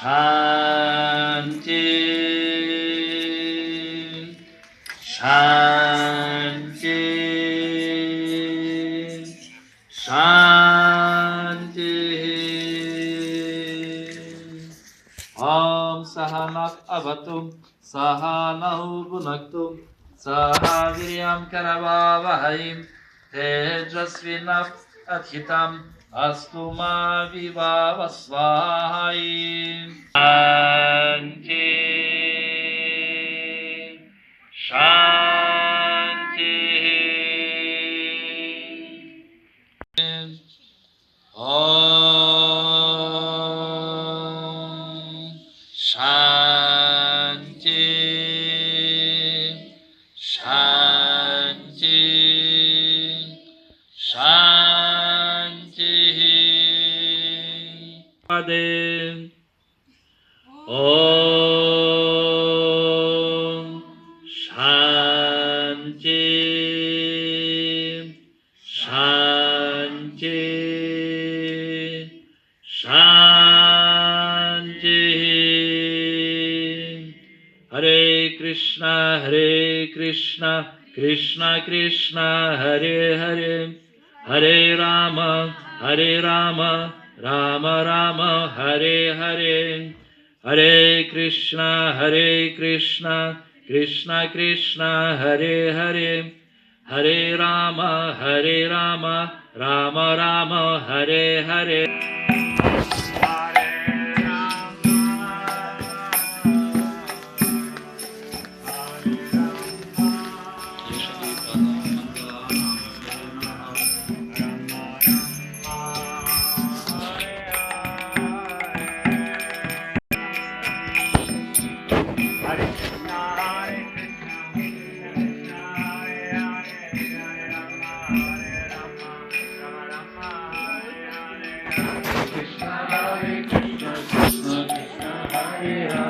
शांति शांति शांति। ओम सहनः अवतु सहनौ भुनक्तु सह वीर्यं करवावहै तेजस्विनावधीतमस्तु अस्तु मा विद्विषावहै। शांति शांति। ओम शांति शांति शांति। ओम शांति शांति शांति। हरे कृष्णा कृष्णा कृष्णा हरे हरे हरे राम राम राम हरे हरे। हरे कृष्णा कृष्णा कृष्णा हरे हरे हरे राम राम राम हरे हरे। Hare